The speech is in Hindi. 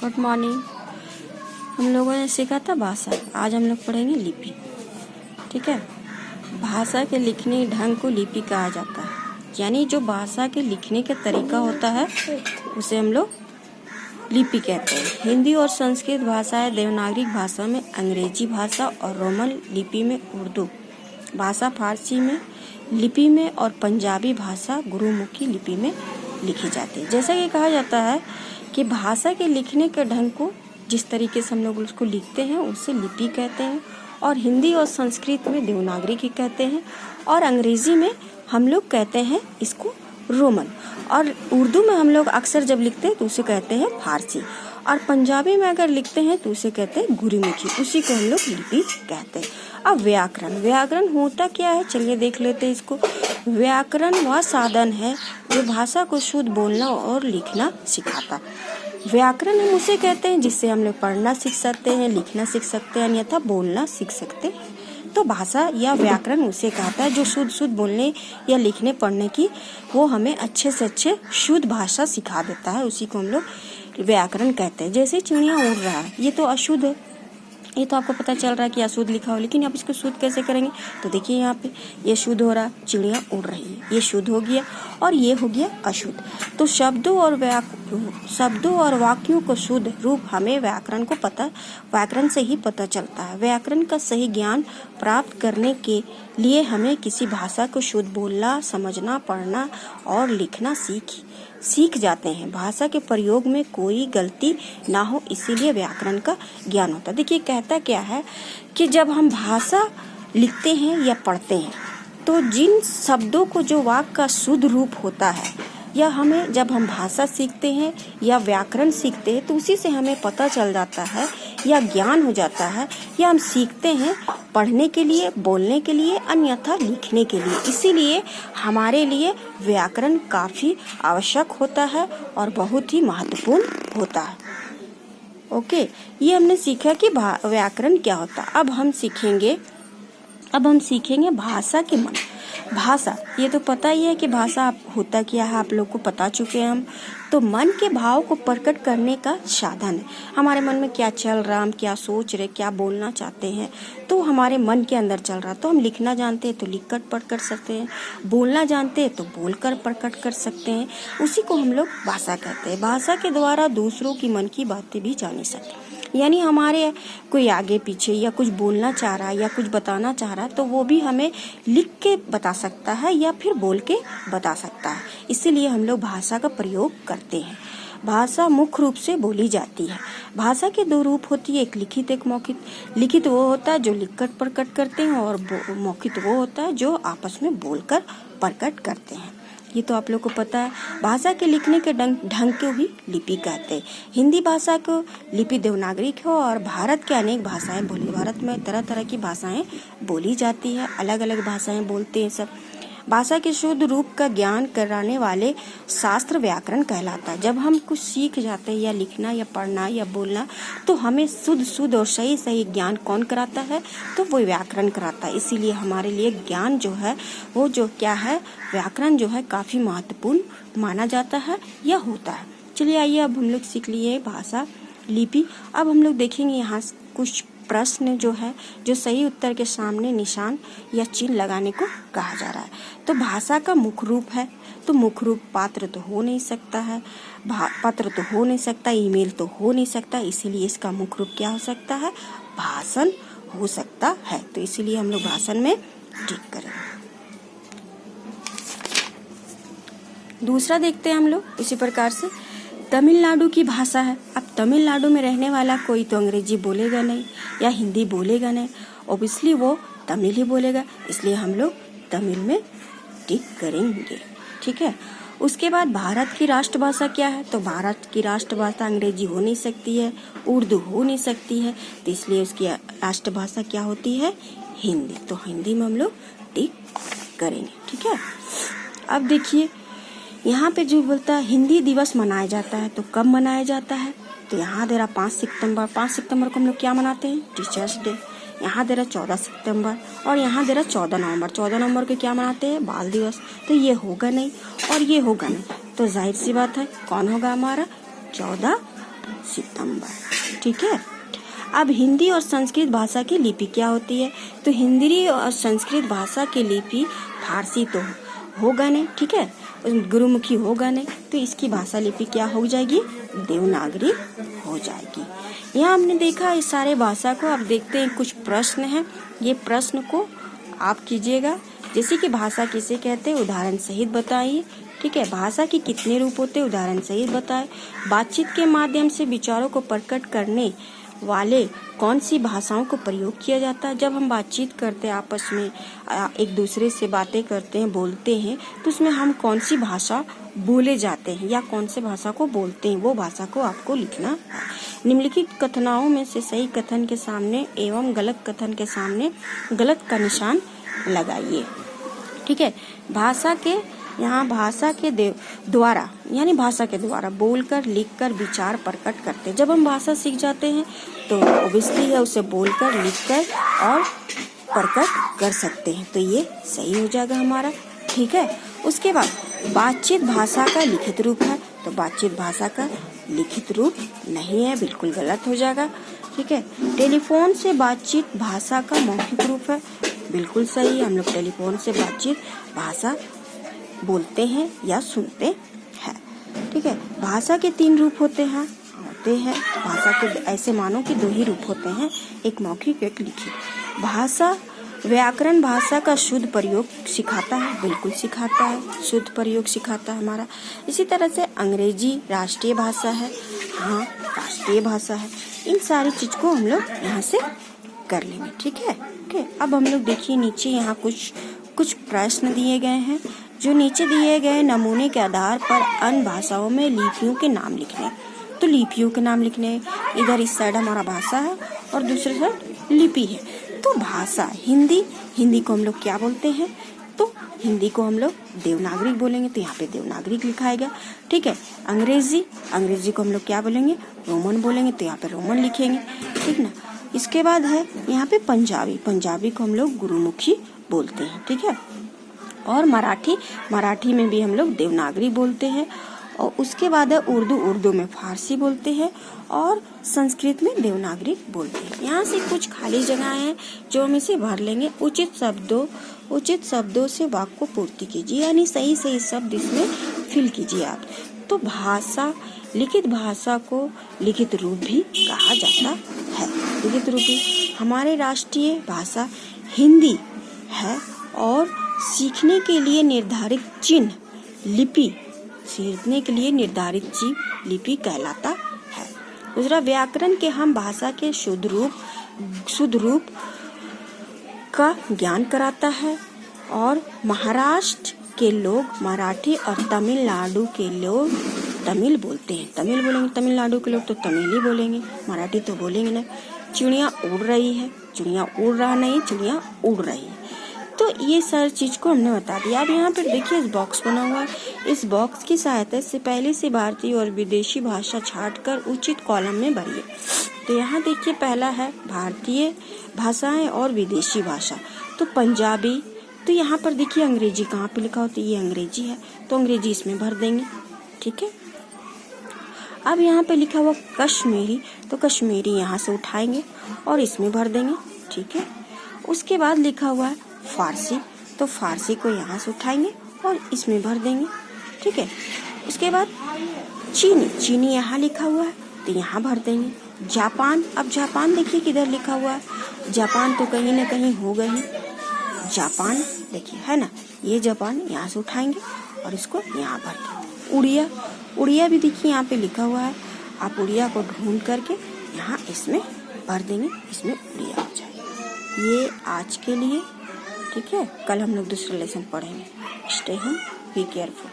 Good morning. हम लोगों ने सीखा था भाषा, आज हम लोग पढ़ेंगे लिपि। ठीक है। भाषा के लिखने ढंग को लिपि कहा जाता है, यानी जो भाषा के लिखने का तरीका होता है उसे हम लोग लिपि कहते हैं। हिंदी और संस्कृत भाषाएं देवनागरी भाषा में, अंग्रेजी भाषा और रोमन लिपि में, उर्दू भाषा फारसी में लिपि में और पंजाबी भाषा गुरुमुखी लिपि में लिखी जाती है। जैसा कि कहा जाता है कि भाषा के लिखने के ढंग को जिस तरीके से हम लोग उसको लिखते हैं उसे लिपि कहते हैं, और हिंदी और संस्कृत में देवनागरी की कहते हैं, और अंग्रेजी में हम लोग कहते हैं इसको रोमन, और उर्दू में हम लोग अक्सर जब लिखते हैं तो उसे कहते हैं फारसी, और पंजाबी में अगर लिखते हैं तो उसे कहते हैं गुरुमुखी, उसी को हम लोग लिपि कहते हैं। अब व्याकरण होता क्या है, चलिए देख लेते हैं इसको। व्याकरण वह साधन है जो भाषा को शुद्ध बोलना और लिखना सिखाता है। व्याकरण हम उसे कहते हैं जिससे हम लोग पढ़ना सीख सकते हैं, लिखना सीख सकते हैं, अन्यथा बोलना सीख सकते हैं। तो भाषा या व्याकरण उसे कहता है जो शुद्ध बोलने या लिखने पढ़ने की वो हमें अच्छे से अच्छे शुद्ध भाषा सिखा देता है, उसी को हम लोग व्याकरण कहते हैं। जैसे चिड़िया उड़ रहा है, ये तो अशुद्ध है, ये तो आपको पता चल रहा है कि अशुद्ध लिखा हो, लेकिन आप इसको शुद्ध कैसे करेंगे? तो देखिए यहाँ पे ये शुद्ध हो रहा है, चिड़िया उड़ रही है, ये शुद्ध हो गया, और ये हो गया अशुद्ध। तो शब्दों और वाक्यों को शुद्ध रूप हमें व्याकरण से ही पता चलता है। व्याकरण का सही ज्ञान प्राप्त करने के लिए हमें किसी भाषा को शुद्ध बोलना, समझना, पढ़ना और लिखना सीख जाते हैं। भाषा के प्रयोग में कोई गलती ना हो, इसीलिए व्याकरण का ज्ञान होता है। देखिए कहता क्या है कि जब हम भाषा लिखते हैं या पढ़ते हैं तो जिन शब्दों को जो वाक्य का शुद्ध रूप होता है, या हमें जब हम भाषा सीखते हैं या व्याकरण सीखते हैं तो उसी से हमें पता चल जाता है या ज्ञान हो जाता है, या हम सीखते हैं पढ़ने के लिए, बोलने के लिए, अन्यथा लिखने के लिए। इसीलिए हमारे लिए व्याकरण काफ़ी आवश्यक होता है और बहुत ही महत्वपूर्ण होता है। ओके, ये हमने सीखा कि व्याकरण क्या होता है। अब हम सीखेंगे भाषा के मन। भाषा, ये तो पता ही है कि भाषा होता क्या है, आप लोग को पता चुके हैं हम। तो मन के भाव को प्रकट करने का साधन है। हमारे मन में क्या चल रहा, हम क्या सोच रहे, क्या बोलना चाहते हैं, तो हमारे मन के अंदर चल रहा। तो हम लिखना जानते हैं तो लिखकर प्रकट कर सकते हैं, बोलना जानते हैं तो बोलकर प्रकट कर सकते हैं, उसी को हम लोग भाषा कहते हैं। भाषा के द्वारा दूसरों की मन की बातें भी जान सकते हैं, यानी हमारे कोई आगे पीछे या कुछ बोलना चाह रहा है या कुछ बताना चाह रहा है तो वो भी हमें लिख के बता सकता है या फिर बोल के बता सकता है। इसीलिए हम लोग भाषा का प्रयोग करते हैं। भाषा मुख्य रूप से बोली जाती है। भाषा के दो रूप होती है, एक लिखित, एक मौखिक। लिखित वो होता है जो लिखकर प्रकट करते हैं, और मौखिक वो होता है जो आपस में बोलकर प्रकट करते हैं। ये तो आप लोग को पता है। भाषा के लिखने के ढंग को ही लिपि कहते हैं। हिंदी भाषा को लिपि देवनागरी को, और भारत के अनेक भाषाएं बोली। भारत में तरह तरह की भाषाएं बोली जाती है, अलग अलग भाषाएं बोलते हैं सब। भाषा के शुद्ध रूप का ज्ञान कराने वाले शास्त्र व्याकरण कहलाता है। जब हम कुछ सीख जाते हैं या लिखना या पढ़ना या बोलना तो हमें शुद्ध और सही ज्ञान कौन कराता है? तो वो व्याकरण कराता है। इसीलिए हमारे लिए ज्ञान जो है वो जो क्या है, व्याकरण जो है काफ़ी महत्वपूर्ण माना जाता है या होता है। चलिए आइए, अब हम लोग सीख लिए भाषा, लिपि। अब हम लोग देखेंगे यहाँ कुछ प्रश्न जो है जो सही उत्तर के सामने निशान या चिन्ह लगाने को कहा जा रहा है। तो भाषा का मुख्य रूप है, तो मुख्य रूप पत्र तो हो नहीं सकता है, पत्र तो हो नहीं सकता, ईमेल तो हो नहीं सकता, इसीलिए इसका मुख्य रूप क्या हो सकता है? भाषण हो सकता है। तो इसीलिए हम लोग भाषण में टिक करें। दूसरा देखते हैं हम लोग इसी प्रकार से। तमिलनाडु की भाषा है। अब तमिलनाडु में रहने वाला कोई तो अंग्रेजी बोलेगा नहीं या हिंदी बोलेगा नहीं, ऑब्वियसली वो तमिल ही बोलेगा, इसलिए हम लोग तमिल में टिक करेंगे। ठीक है। उसके बाद भारत की राष्ट्रभाषा क्या है? तो भारत की राष्ट्रभाषा अंग्रेजी हो नहीं सकती है, उर्दू हो नहीं सकती है, तो इसलिए उसकी राष्ट्रभाषा क्या होती है? हिंदी। तो हिंदी में हम लोग टिक करेंगे। ठीक है। अब देखिए यहाँ पे जो बोलता है हिंदी दिवस मनाया जाता है, तो कब मनाया जाता है? तो यहाँ दे रहा 5 सितंबर। 5 सितंबर को हम लोग क्या मनाते हैं? Teachers day. यहाँ दे रहा 14 सितंबर, और यहाँ दे रहा 14 नवंबर। 14 नवंबर को क्या मनाते हैं? बाल दिवस। तो ये होगा नहीं और ये होगा नहीं, तो जाहिर सी बात है कौन होगा हमारा? 14 सितंबर। ठीक है। अब हिंदी और संस्कृत भाषा की लिपि क्या होती है? तो हिंदी और संस्कृत भाषा की लिपि फारसी तो होगा नहीं, ठीक है, गुरुमुखी होगा नहीं, तो इसकी भाषा लिपि क्या हो जाएगी? देवनागरी हो जाएगी। यहाँ हमने देखा इस सारे भाषा को। अब देखते हैं कुछ प्रश्न हैं, ये प्रश्न को आप कीजिएगा। जैसे कि भाषा किसे कहते हैं, उदाहरण सहित बताइए। ठीक है। भाषा के कितने रूप होते हैं, उदाहरण सहित बताएं। बातचीत के माध्यम से विचारों को प्रकट करने वाले कौन सी भाषाओं को प्रयोग किया जाता है? जब हम बातचीत करते हैं आपस में, एक दूसरे से बातें करते हैं, बोलते हैं, तो उसमें हम कौन सी भाषा बोले जाते हैं या कौन से भाषा को बोलते हैं, वो भाषा को आपको लिखना है। निम्नलिखित कथनों में से सही कथन के सामने एवं गलत कथन के सामने गलत का निशान लगाइए। ठीक है। भाषा के यहाँ भाषा के द्वारा यानी भाषा के द्वारा बोलकर लिखकर विचार प्रकट करते हैं। जब हम भाषा सीख जाते हैं तो ऑब्वियसली है उसे बोलकर लिखकर और प्रकट कर सकते हैं, तो ये सही हो जाएगा हमारा। ठीक है। उसके बाद बातचीत भाषा का लिखित रूप है, तो बातचीत भाषा का लिखित रूप नहीं है, बिल्कुल गलत हो जाएगा। ठीक है। टेलीफोन से बातचीत भाषा का मौखिक रूप है, बिल्कुल सही है। हम लोग टेलीफोन से बातचीत भाषा बोलते हैं या सुनते हैं। ठीक है। भाषा के 3 रूप होते हैं भाषा के ऐसे मानो कि 2 ही रूप होते हैं, एक मौखिक एक लिखित। भाषा व्याकरण भाषा का शुद्ध प्रयोग सिखाता है, बिल्कुल सिखाता है, शुद्ध प्रयोग सिखाता है हमारा। इसी तरह से अंग्रेजी राष्ट्रीय भाषा है, हाँ राष्ट्रीय भाषा है। इन सारी चीज को हम लोग यहाँ से कर लेंगे। ठीक है। ओके। अब हम लोग देखिए नीचे यहाँ कुछ प्रश्न दिए गए हैं। जो नीचे दिए गए नमूने के आधार पर अन्य भाषाओं में लिपियों के नाम लिखने, तो लिपियों के नाम लिखने, इधर इस साइड हमारा भाषा है और दूसरे साइड लिपि है। तो भाषा हिंदी को हम लोग क्या बोलते हैं? तो हिंदी को हम लोग देवनागरी बोलेंगे, तो यहाँ पे देवनागरी लिखाएगा। ठीक है। अंग्रेजी को हम लोग क्या बोलेंगे? रोमन बोलेंगे, तो यहाँ पे रोमन लिखेंगे। ठीक ना। इसके बाद है यहाँ पे पंजाबी को हम लोग गुरुमुखी बोलते हैं। ठीक है। और मराठी में भी हम लोग देवनागरी बोलते हैं। और उसके बाद है उर्दू में फारसी बोलते हैं और संस्कृत में देवनागरी बोलते हैं। यहाँ से कुछ खाली जगह है जो हम इसे भर लेंगे। उचित शब्दों से वाक्य को पूर्ति कीजिए, यानी सही शब्द इसमें फिल कीजिए आप। तो लिखित भाषा को लिखित रूप भी कहा जाता है। लिखित रूप भी हमारे राष्ट्रीय भाषा हिंदी है और सीखने के लिए निर्धारित चिन्ह लिपि कहलाता है। दूसरा, व्याकरण के हम भाषा के शुद्ध रूप का ज्ञान कराता है। और महाराष्ट्र के लोग मराठी और तमिलनाडु के लोग तमिल बोलते हैं। तमिल बोलेंगे, तमिलनाडु के लोग तो तमिल ही बोलेंगे, मराठी तो बोलेंगे ना। चिड़िया उड़ रही है, चिड़िया उड़ रहा नहीं, चिड़िया उड़ रही है। तो ये सारी चीज को हमने बता दिया। अब यहाँ पर देखिए इस बॉक्स बना हुआ है, इस बॉक्स की सहायता से पहले से भारतीय और विदेशी भाषा छांटकर उचित कॉलम में भरिए। तो यहाँ देखिए पहला है भारतीय भाषाएं और विदेशी भाषा, तो पंजाबी। तो यहाँ पर देखिए अंग्रेजी कहाँ पे लिखा होता है, ये अंग्रेजी है, तो अंग्रेजी इसमें भर देंगे। ठीक है। अब यहाँ पे लिखा हुआ कश्मीरी, तो कश्मीरी यहाँ से उठाएंगे और इसमें भर देंगे। ठीक है। उसके बाद लिखा हुआ है फारसी, तो फारसी को यहाँ से उठाएंगे और इसमें भर देंगे। ठीक है। उसके बाद चीनी यहाँ लिखा हुआ है, तो यहाँ भर देंगे। जापान, अब जापान देखिए किधर लिखा हुआ है, जापान तो कहीं ना कहीं होगा ही, जापान देखिए है ना, ये जापान यहाँ से उठाएंगे और इसको यहाँ भर देंगे। उड़िया भी देखिए यहाँ पे लिखा हुआ है, आप उड़िया को ढूंढ करके यहाँ इसमें भर देंगे, इसमें उड़िया हो जाएगी। ये आज के लिए। ठीक है। कल हम लोग दूसरा लेसन पढ़ेंगे। Stay home, be careful.